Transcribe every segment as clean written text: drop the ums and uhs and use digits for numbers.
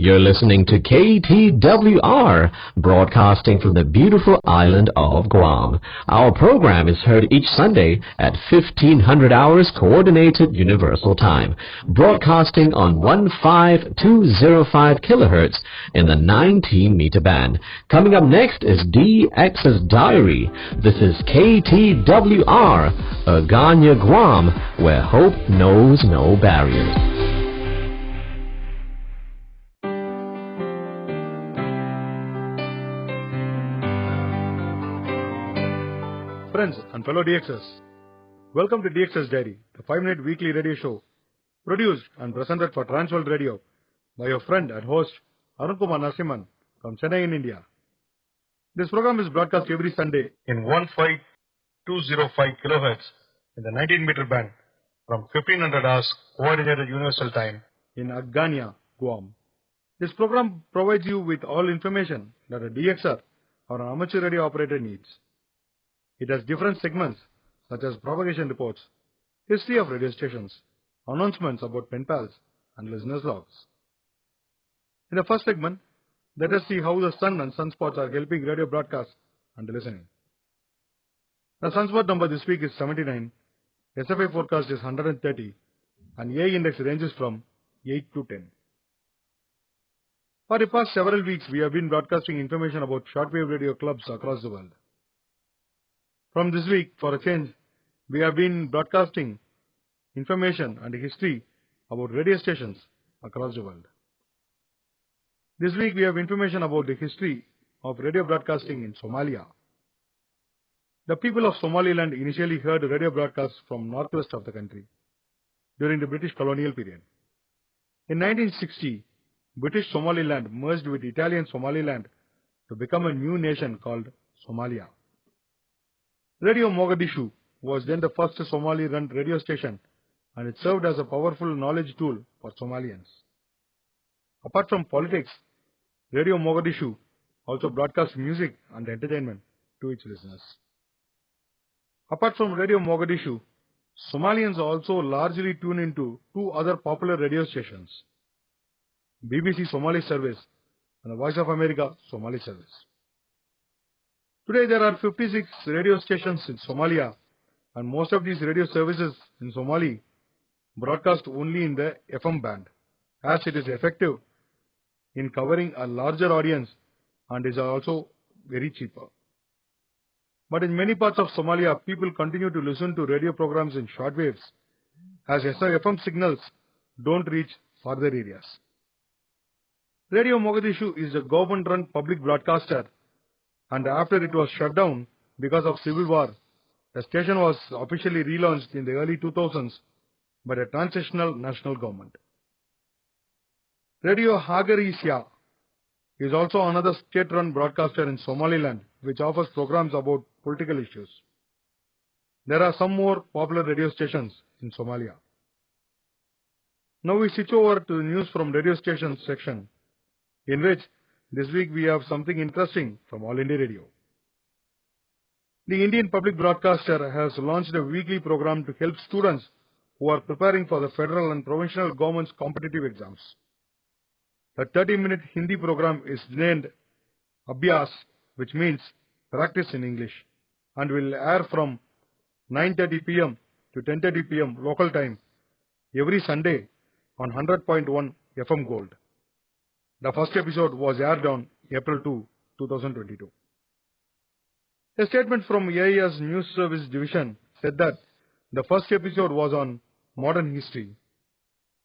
You're listening to KTWR, broadcasting from the beautiful island of Guam. Our program is heard each Sunday at 1500 hours Coordinated Universal Time, broadcasting on 15205 kilohertz in the 19-meter band. Coming up next is DX's Diary. This is KTWR, Agana, Guam, where hope knows no barriers. Friends and fellow DXers, welcome to DX's Diary, the 5-minute weekly radio show produced and presented for Transworld Radio by your friend and host Arunkumar Narasimhan from Chennai in India. This program is broadcast every Sunday in 15205 kilohertz in the 19-meter band from 1500 hours Coordinated Universal Time in Agana, Guam. This program provides you with all information that a DXer or an amateur radio operator needs. It has different segments such as propagation reports, history of radio stations, announcements about pen pals, and listeners' logs. In the first segment, let us see how the sun and sunspots are helping radio broadcast and listening. The sunspot number this week is 79, SFI forecast is 130, and A index ranges from 8 to 10. For the past several weeks, we have been broadcasting information about shortwave radio clubs across the world. From this week, for a change, we have been broadcasting information and history about radio stations across the world. This week, we have information about the history of radio broadcasting in Somalia. The people of Somaliland initially heard radio broadcasts from northwest of the country during the British colonial period. In 1960, British Somaliland merged with Italian Somaliland to become a new nation called Somalia. Radio Mogadishu was then the first Somali-run radio station, and it served as a powerful knowledge tool for Somalians. Apart from politics, Radio Mogadishu also broadcast music and entertainment to its listeners. Apart from Radio Mogadishu, Somalians also largely tune into two other popular radio stations, BBC Somali Service and the Voice of America Somali Service. Today there are 56 radio stations in Somalia, and most of these radio services in Somali broadcast only in the FM band, as it is effective in covering a larger audience and is also very cheaper. But in many parts of Somalia, people continue to listen to radio programs in shortwaves, as FM signals don't reach further areas. Radio Mogadishu is a government-run public broadcaster, and after it was shut down because of civil war, the station was officially relaunched in the early 2000s by a transitional national government. Radio Hagarisia is also another state-run broadcaster in Somaliland, which offers programs about political issues. There are some more popular radio stations in Somalia. Now we switch over to the news from radio stations section, in which this week we have something interesting from All India Radio. The Indian public broadcaster has launched a weekly program to help students who are preparing for the federal and provincial government's competitive exams. The 30-minute Hindi program is named Abhyas, which means practice in English, and will air from 9:30 p.m. to 10:30 p.m. local time every Sunday on 100.1 FM Gold. The first episode was aired on April 2, 2022. A statement from AIS News Service Division said that the first episode was on modern history.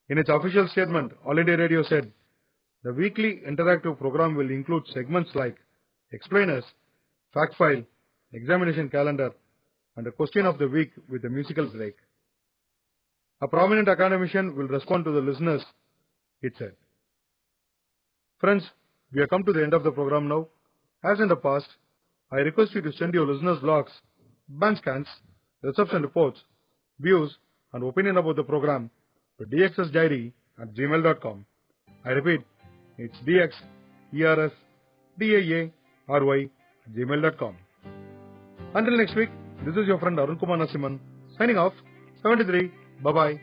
In its official statement, All India Radio said, the weekly interactive program will include segments like Explainers, Fact File, Examination Calendar, and a Question of the Week with a musical break. A prominent academician will respond to the listeners, it said. Friends, we have come to the end of the program now. As in the past, I request you to send your listeners' logs, band scans, reception reports, views, and opinion about the program to dxsdiary@gmail.com. I repeat, it's dxersdaary@gmail.com. Until next week, this is your friend Arunkumar Narasimhan, signing off. 73. Bye-bye.